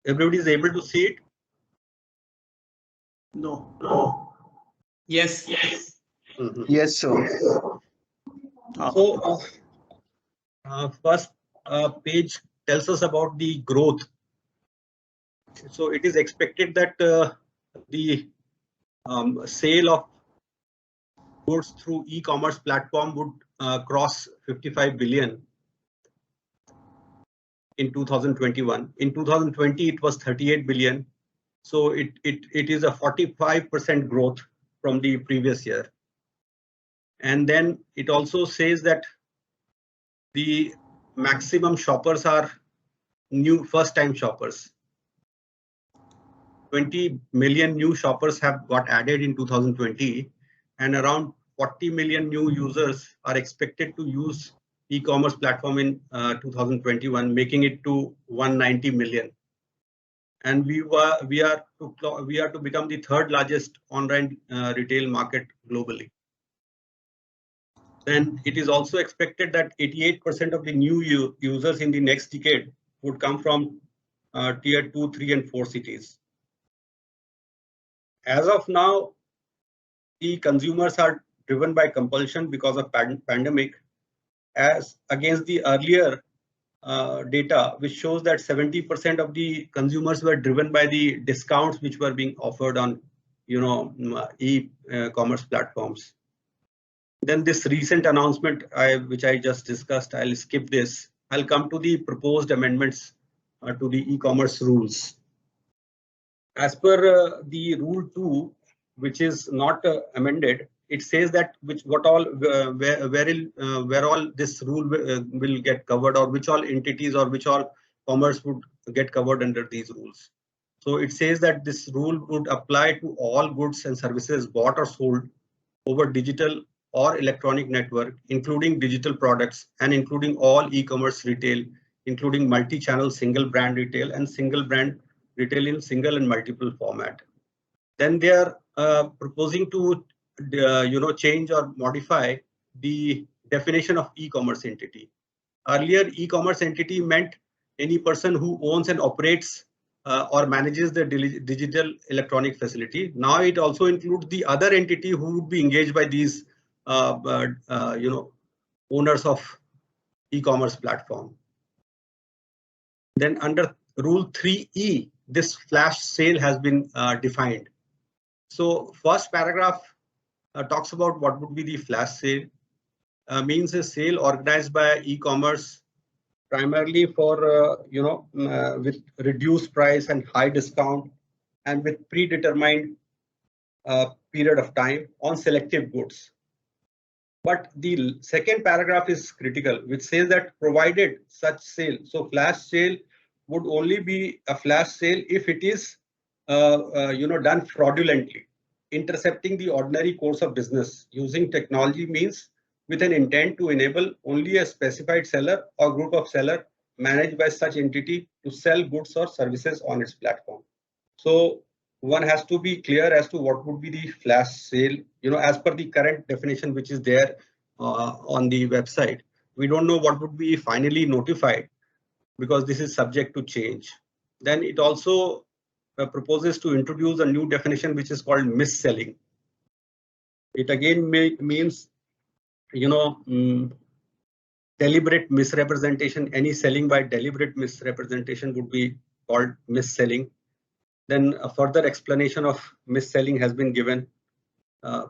Everybody is able to see it? No. Yes. Yes, sir. So first page tells us about the growth. So it is expected that the sale of goods through e-commerce platform would cross 55 billion in 2021. In 2020, it was 38 billion. So it is a 45% growth from the previous year. And then it also says that the maximum shoppers are new first-time shoppers. 20 million new shoppers have got added in 2020, and around 40 million new users are expected to use e-commerce platform in 2021, making it to 190 million. And we are to become the third largest online retail market globally. Then it is also expected that 88% of the new users in the next decade would come from tier 2, 3, and 4 cities. As of now, the consumers are driven by compulsion because of pandemic, as against the earlier data, which shows that 70% of the consumers were driven by the discounts which were being offered on, e-commerce platforms. Then this recent announcement, which I just discussed, I'll skip this. I'll come to the proposed amendments to the e-commerce rules. As per the rule 2, which is not amended, it says that where all this rule will get covered, or which all entities or which all commerce would get covered under these rules. So it says that this rule would apply to all goods and services bought or sold over digital or electronic network, including digital products and including all e-commerce retail, including multi-channel single brand retail and single brand retail in single and multiple format. Then they are proposing to change or modify the definition of e-commerce entity. Earlier, e-commerce entity meant any person who owns and operates or manages the digital electronic facility. Now it also includes the other entity who would be engaged by these owners of e-commerce platform. Then under rule 3E, this flash sale has been defined. So first paragraph talks about what would be the flash sale. Means a sale organized by e-commerce primarily for with reduced price and high discount and with predetermined period of time on selective goods. But the second paragraph is critical, which says that provided such sale, so flash sale would only be a flash sale if it is done fraudulently, intercepting the ordinary course of business using technology means with an intent to enable only a specified seller or group of seller managed by such entity to sell goods or services on its platform. So one has to be clear as to what would be the flash sale, as per the current definition which is there on the website. We don't know what would be finally notified because this is subject to change. Then it also proposes to introduce a new definition which is called mis-selling. It again means deliberate misrepresentation. Any selling by deliberate misrepresentation would be called mis-selling. Then a further explanation of mis-selling has been given.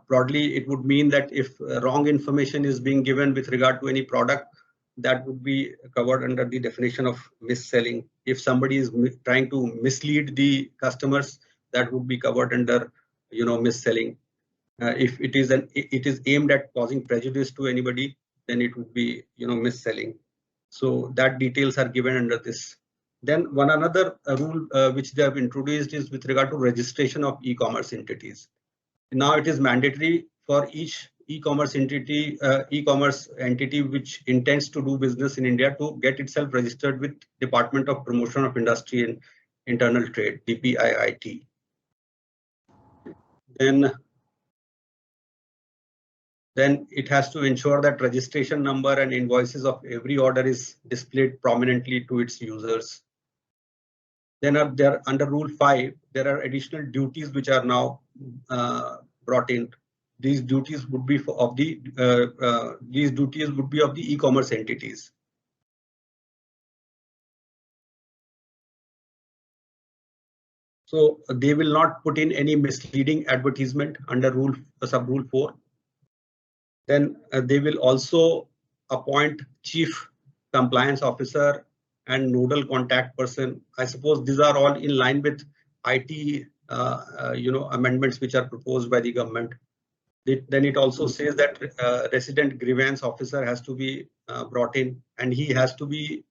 Broadly, it would mean that if wrong information is being given with regard to any product, that would be covered under the definition of mis-selling. If somebody is trying to mislead the customers, that would be covered under mis-selling. If it is aimed at causing prejudice to anybody, then it would be mis-selling. So that details are given under this. Then another rule which they have introduced is with regard to registration of e-commerce entities. Now it is mandatory for each e-commerce entity which intends to do business in India to get itself registered with Department of Promotion of Industry and Internal Trade, DPIIT. Then it has to ensure that registration number and invoices of every order is displayed prominently to its users. Then there under Rule 5, there are additional duties which are now brought in. These duties would be of the e-commerce entities. So they will not put in any misleading advertisement under sub rule 4. Then they will also appoint chief compliance officer and nodal contact person. I suppose these are all in line with IT amendments which are proposed by the government. Then it also says that resident grievance officer has to be brought in, and he has to be,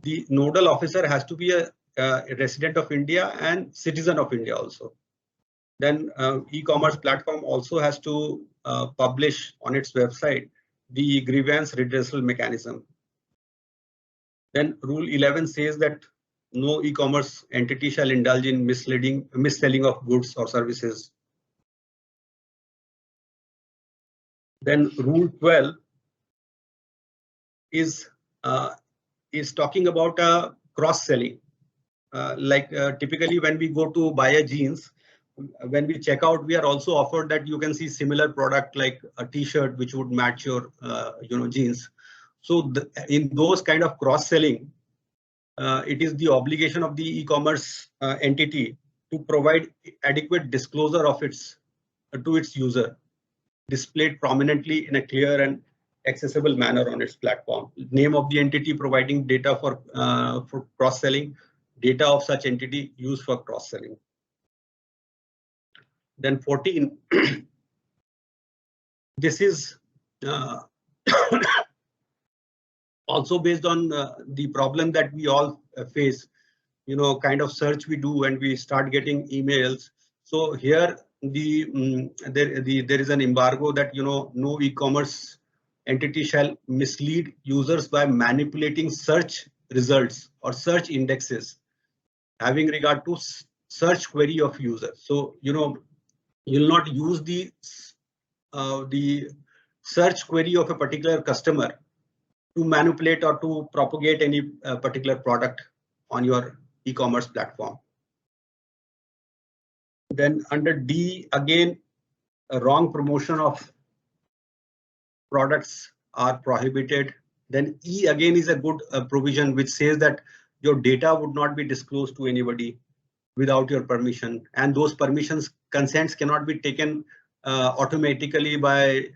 the nodal officer has to be a resident of India and citizen of India also. Then e-commerce platform also has to publish on its website the grievance redressal mechanism. Then Rule 11 says that no e-commerce entity shall indulge in misselling of goods or services. Then Rule 12 is talking about cross-selling. Typically when we go to buy a jeans, when we check out, we are also offered that you can see similar product like a t-shirt which would match your jeans. So in those kind of cross-selling, it is the obligation of the e-commerce entity to provide adequate disclosure of to its user, displayed prominently in a clear and accessible manner on its platform. Name of the entity providing data for cross-selling, data of such entity used for cross-selling. Then 14, this is also based on the problem that we all face, kind of search we do and we start getting emails. So here there is an embargo that no e-commerce entity shall mislead users by manipulating search results or search indexes having regard to search query of user. So you'll not use the search query of a particular customer to manipulate or to propagate any particular product on your e-commerce platform. Then under D, again, a wrong promotion of products are prohibited. Then E again is a good provision which says that your data would not be disclosed to anybody without your permission, and those consents cannot be taken automatically by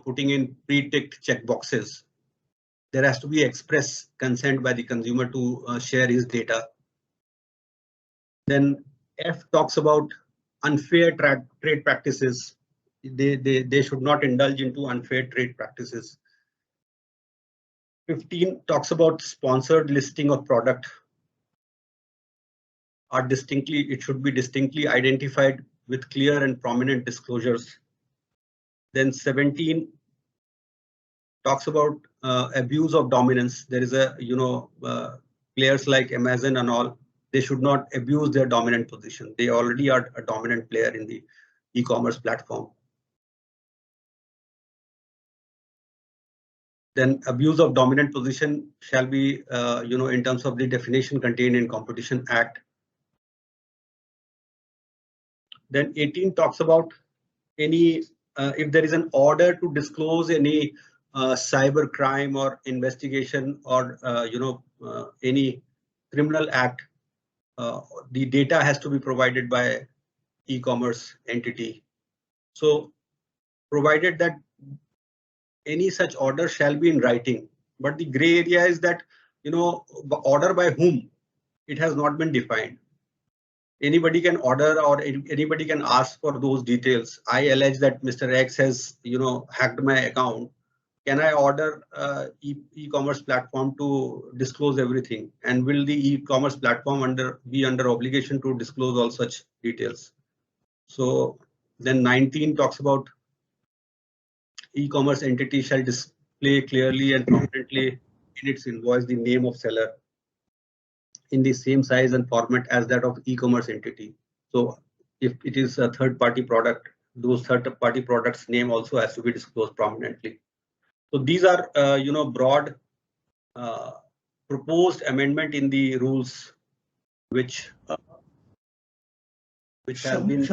putting in pre-ticked checkboxes. There has to be express consent by the consumer to share his data. Then F talks about unfair trade practices. They should not indulge into unfair trade practices. 15 talks about sponsored listing of product. It should be distinctly identified with clear and prominent disclosures. Then 17 talks about abuse of dominance. There is players like Amazon and all, they should not abuse their dominant position. They already are a dominant player in the e-commerce platform. Then abuse of dominant position shall be, in terms of the definition contained in Competition Act. Then 18 talks about any if there is an order to disclose any cyber crime or investigation or any criminal act, the data has to be provided by e-commerce entity. So provided that any such order shall be in writing, but the gray area is that order by whom, it has not been defined. Anybody can order or anybody can ask for those details. I allege that Mr. X has hacked my account. Can I order e-commerce platform to disclose everything? And will the e-commerce platform be under obligation to disclose all such details? So then 19 talks about e-commerce entity shall display clearly and prominently in its invoice the name of seller in the same size and format as that of e-commerce entity. So if it is a third-party product, those third-party products name also has to be disclosed prominently. So these are broad proposed amendment in the rules which has been